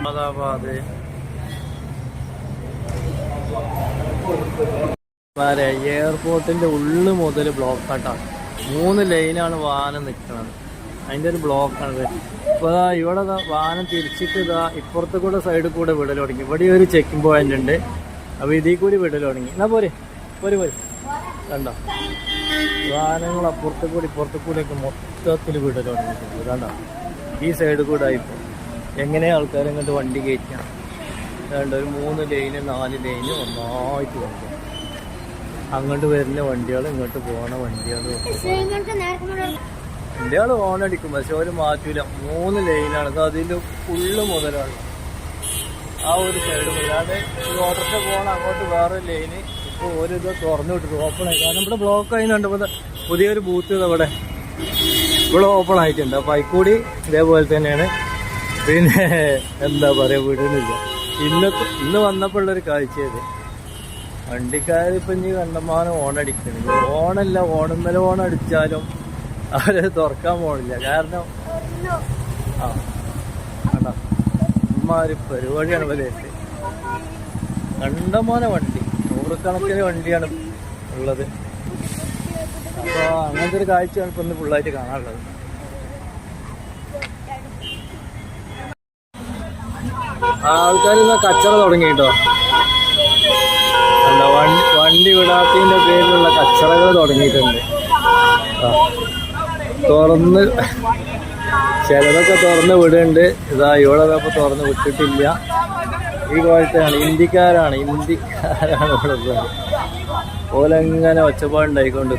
അഹമ്മദാബാദ് എയർപോർട്ടിന്റെ ഉള്ളു മുതൽ ബ്ലോക്ക് ആയിട്ടാണ്. 3 ലൈനാണ് വാഹനം നിൽക്കുന്നത്. അതിൻ്റെ ഒരു ബ്ലോക്കാണ്. ഇപ്പോൾ ഇവിടെ വാഹനം തിരിച്ചിട്ട് ഇപ്പുറത്തെ കൂടെ സൈഡിൽ കൂടെ വിടൽ തുടങ്ങി. ഇവിടെ ഒരു ചെക്കിംഗ് പോയിന്റ് ഉണ്ട്. അപ്പോൾ ഇതിൽ കൂടി വിടൽ തുടങ്ങി. എന്നാ പോരെ കണ്ടോ, വാഹനങ്ങൾ അപ്പുറത്തെ കൂടി ഇപ്പുറത്തെ കൂടെയൊക്കെ മൊത്തത്തിൽ വിടൽ തുടങ്ങിയിട്ടുണ്ട്. കണ്ടോ, ഈ സൈഡിൽ കൂടെ ആയിപ്പോൾ എങ്ങനെയാണ് ആൾക്കാർ ഇങ്ങോട്ട് വണ്ടി കയറ്റാം. അതുകൊണ്ട് ഒരു 3 ലൈന് 4 ലൈന് ഒന്നായിട്ട് വണ്ടി, അങ്ങോട്ട് വരുന്ന വണ്ടികൾ ഇങ്ങോട്ട് പോകണ വണ്ടികൾ ഓണടിക്കും. പക്ഷെ ഒരു മാറ്റൂല. 3 ലൈനാണ്. അത് അതിൻ്റെ ഫുള്ള് മുതലാണ്. ആ ഒരു സൈഡ് അല്ലാതെ ഓട്ടോറിക്ഷ പോകണം അങ്ങോട്ട് വേറെ ലൈന്. ഇപ്പോൾ ഒരു ഇത് തുറന്നു വിട്ടിട്ട് ഓപ്പൺ ആയി. കാരണം ഇവിടെ ബ്ലോക്ക് ആയതുകൊണ്ട് ഇപ്പോൾ പുതിയൊരു ബൂത്ത് ഇവിടെ ഓപ്പൺ ആയിട്ടുണ്ട്. അപ്പോൾ അതിൽക്കൂടി ഇതേപോലെ തന്നെയാണ്. പിന്നെ എന്താ പറയുക, വിടുന്നില്ല. ഇന്ന് വന്നപ്പോഴുള്ളൊരു കാഴ്ചയത് വണ്ടിക്കാരിപ്പം ഇനി കണ്ടമാനം ഓണടിക്കുന്നില്ല. ഓണല്ല, ഓണമ്മല ഓണടിച്ചാലും അവര് തുറക്കാൻ പോണില്ല. കാരണം അമ്മാര് പരിപാടിയാണ് വിലയിട്ട്. കണ്ടമാനം വണ്ടി, 100കണക്കിന് വണ്ടിയാണ് ഉള്ളത്. അപ്പോൾ അങ്ങനത്തെ ഒരു കാഴ്ചയാണ് ഇപ്പം ഇന്ന് ഫുള്ളായിട്ട് കാണാനുള്ളത്. ആൾക്കാർ ഇന്ന് കച്ചറ തുടങ്ങി കേട്ടോ. വണ്ടി വിടാത്തതിൻ്റെ പേരിലുള്ള കച്ചറകൾ തുടങ്ങിയിട്ടുണ്ട്. ചിലതൊക്കെ തുറന്ന് വിടുന്നുണ്ട്. ഇവിടെ ഇപ്പോൾ തുറന്ന് വിട്ടിട്ടില്ല. ഈ കോലത്തെയാണ് ഇന്ത്യക്കാരാണ് ഇവിടെ ഉള്ളത്. ഓലെങ്ങനെ ഒച്ചപ്പാടുണ്ടായിക്കൊണ്ട്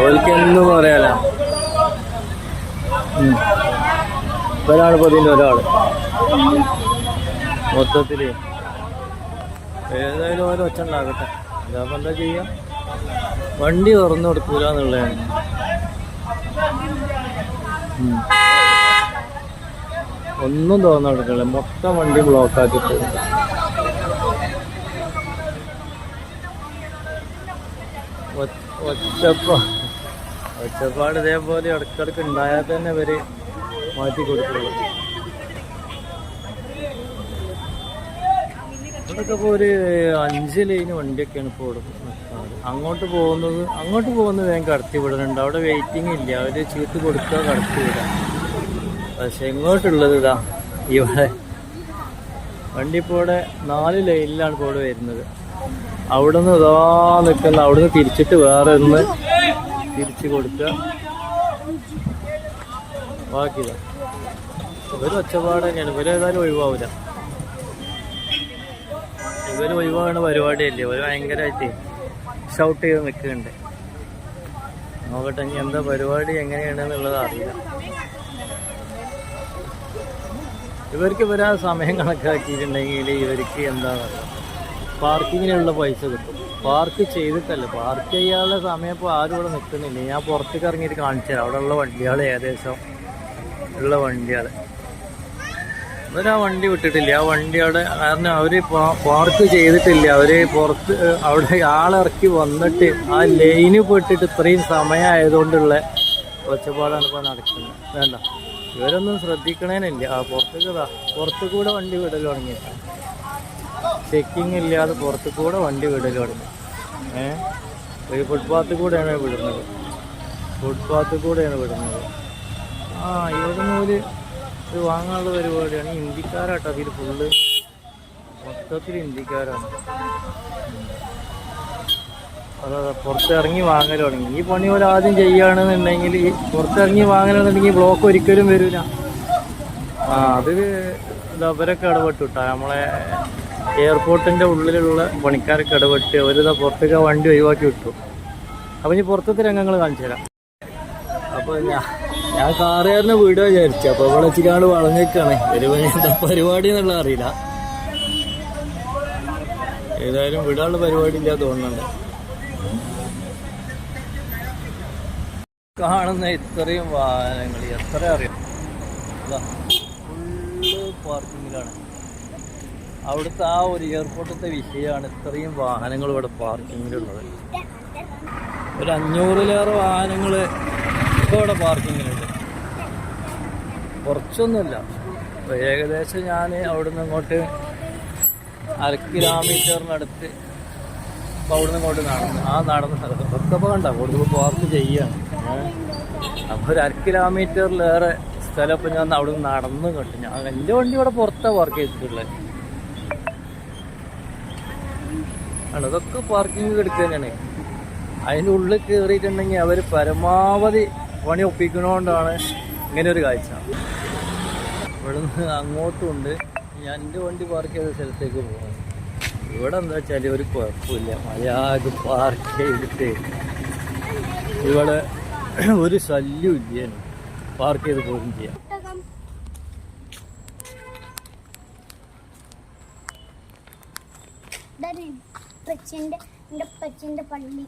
ഓൽക്കെന്നും പറയാല. ഇവരാണ് ഇപ്പോൾ ഇതിൻ്റെ ഒരാൾ. മൊത്തത്തിൽ ഏതായാലും ഓരോ ഒച്ച ഉണ്ടാകട്ടെ. ഇതാപ്പം എന്താ ചെയ്യാം, വണ്ടി തുറന്നു കൊടുക്കൂല എന്നുള്ളതാണ്. ഒന്നും തുറന്നു കൊടുക്കില്ല. മൊത്തം വണ്ടി ബ്ലോക്ക് ആക്കിയിട്ട് ഒച്ചപ്പാട് ഇതേപോലെ ഇടയ്ക്കിടയ്ക്ക് ഉണ്ടായാൽ തന്നെ ഇവര് മാറ്റി കൊടുക്കുള്ളൂ. ഇവിടെയൊക്കെ ഇപ്പോൾ ഒരു 5 ലൈന് വണ്ടിയൊക്കെയാണ് ഇപ്പോൾ നിൽക്കുന്നത്. അങ്ങോട്ട് പോകുന്നത് വേഗം കടത്തി വിടുന്നുണ്ട്. അവിടെ വെയിറ്റിംഗ് ഇല്ല. അവർ ചീട്ട് കൊടുക്കുക, കടത്തി വിടാം. പക്ഷെ ഇങ്ങോട്ടുള്ളത് ഇവിടെ വണ്ടി ഇപ്പോൾ ഇവിടെ 4 ലൈനിലാണ് ഇപ്പോൾ ഇവിടെ വരുന്നത്. അവിടെ നിന്ന് നിൽക്കുന്ന, അവിടെ നിന്ന് തിരിച്ചിട്ട് വേറെ ഒന്ന് തിരിച്ച് കൊടുക്കുക. ബാക്കിയില്ല. ഇവർ ഒച്ചപ്പാട് തന്നെയാണ്. ഇവരേതായാലും ഒഴിവാവില്ല. ഇവർ ഒഴിവാകുന്ന പരിപാടിയല്ലേ. ഇവർ ഭയങ്കരമായിട്ട് ഷൗട്ട് ചെയ്ത് നിൽക്കുന്നുണ്ട്. നോക്കട്ടെ ഇനി എന്താ പരിപാടി എങ്ങനെയാണെന്നുള്ളത് അറിയില്ല. ഇവരാ സമയം കണക്കാക്കിയിട്ടുണ്ടെങ്കിൽ ഇവർക്ക് എന്താണ് പാർക്കിങ്ങിനുള്ള പൈസ കിട്ടും. പാർക്ക് ചെയ്തിട്ടല്ല, പാർക്ക് ചെയ്യാനുള്ള സമയം ഇപ്പോൾ ആരും ഇവിടെ നിൽക്കുന്നില്ല. ഞാൻ പുറത്തേക്ക് ഇറങ്ങിയിട്ട് കാണിച്ചു തരാം. അവിടെ ഉള്ള വണ്ടികൾ ഏകദേശം ഉള്ള വണ്ടികൾ. ഇവരാ വണ്ടി വിട്ടിട്ടില്ല. ആ വണ്ടി അവിടെ, കാരണം അവർ പാർക്ക് ചെയ്തിട്ടില്ല. അവർ പുറത്ത് അവിടെ ആളിറക്കി വന്നിട്ട് ആ ലൈന് പെട്ടിട്ട് ഇത്രയും സമയമായതുകൊണ്ടുള്ള ഒച്ചപ്പാടാണ് ഇപ്പോൾ നടക്കുന്നത്. വേണ്ട, ഇവരൊന്നും ശ്രദ്ധിക്കണേനില്ല. ആ പുറത്ത് കൂടെ വണ്ടി വിടൽ തുടങ്ങിയിട്ടാണ്. ചെക്കിങ് ഇല്ലാതെ പുറത്ത് കൂടെ വണ്ടി വിടൽ തുടങ്ങി. ഒരു ഫുട്പാത്ത് കൂടെയാണ് വിടുന്നത്. ഇവിടുന്ന് ഒരു വാങ്ങാനുള്ള പരിപാടിയാണ്. ഇന്ത്യക്കാരാട്ടോ അതിൽ ഫുള്ള്, മൊത്തത്തിൽ ഇന്ത്യക്കാരാണ്. അതാ പുറത്തിറങ്ങി വാങ്ങൽ തുടങ്ങി. ഈ പണി പോലെ ആദ്യം ചെയ്യുകയാണെന്നുണ്ടെങ്കിൽ, പുറത്തിറങ്ങി വാങ്ങണമെന്നുണ്ടെങ്കിൽ ബ്ലോക്ക് ഒരിക്കലും വരില്ല. അത് അവരൊക്കെ ഇടപെട്ടു കേട്ടോ. നമ്മളെ എയർപോർട്ടിൻ്റെ ഉള്ളിലുള്ള പണിക്കാരൊക്കെ ഇടപെട്ട് അവരിതാ പുറത്തേക്ക് വണ്ടി ഒഴിവാക്കി വിട്ടു. അപ്പം ഇനി പുറത്തത്തെ രംഗങ്ങൾ കാണിച്ചു തരാം. അപ്പോൾ ഞാൻ കാറുകാരനെ വീടുക വിചാരിച്ചു. അപ്പോൾ ഇവിടെ വെച്ചിക്കാണ്ട് വളഞ്ഞേക്കാണ്. എന്താ പരിപാടി എന്നുള്ളത് അറിയില്ല. ഏതായാലും വിടാനുള്ള പരിപാടി ഇല്ല തോന്നുന്നുണ്ട്. കാണുന്ന ഇത്രയും വാഹനങ്ങൾ എത്ര അറിയാം. ഫുള്ള് പാർക്കിങ്ങിലാണ്. അവിടുത്തെ ആ ഒരു എയർപോർട്ടിലത്തെ വിഷയമാണ് ഇത്രയും വാഹനങ്ങൾ ഇവിടെ പാർക്കിങ്ങിലുള്ളത്. ഒരു 500-ലേറെ വാഹനങ്ങൾ ഇപ്പോൾ ഇവിടെ പാർക്കിങ്ങിലുണ്ട്. കുറച്ചൊന്നുമില്ല. ഏകദേശം ഞാൻ അവിടുന്ന് ഇങ്ങോട്ട് 1/2 കിലോമീറ്ററിനടുത്ത് അവിടുന്ന് ഇങ്ങോട്ട് നടന്ന് ഒക്കെ കണ്ട കൂടുതൽ പാർക്ക് ചെയ്യാണ്. അപ്പോൾ ഒരു 1/2 കിലോമീറ്ററിലേറെ സ്ഥലം ഇപ്പം ഞാൻ അവിടുന്ന് നടന്ന് കണ്ടു. ഞാൻ എൻ്റെ വണ്ടി ഇവിടെ പുറത്താണ് പാർക്ക് ചെയ്തിട്ടുള്ളത്. അതൊക്കെ പാർക്കിങ് എടുക്കുക തന്നെയാണ്. അതിൻ്റെ ഉള്ളിൽ കയറിയിട്ടുണ്ടെങ്കിൽ അവർ പരമാവധി പണി ഒപ്പിക്കണോണ്ടാണ് ഇങ്ങനെ ഒരു കാഴ്ച. ഇവിടുന്ന് അങ്ങോട്ടും ഉണ്ട്. ഞാൻ എൻ്റെ വണ്ടി പാർക്ക് ചെയ്ത സ്ഥലത്തേക്ക് പോകുന്നത്. ഇവിടെ എന്താ വെച്ചാൽ ഒരു കുഴപ്പമില്ല, മര്യാദ പാർക്ക് ചെയ്തിട്ട് ഇവിടെ ഒരു ശല്യം ഇല്ല, പാർക്ക് ചെയ്ത് പോലും ചെയ്യാം. പള്ളി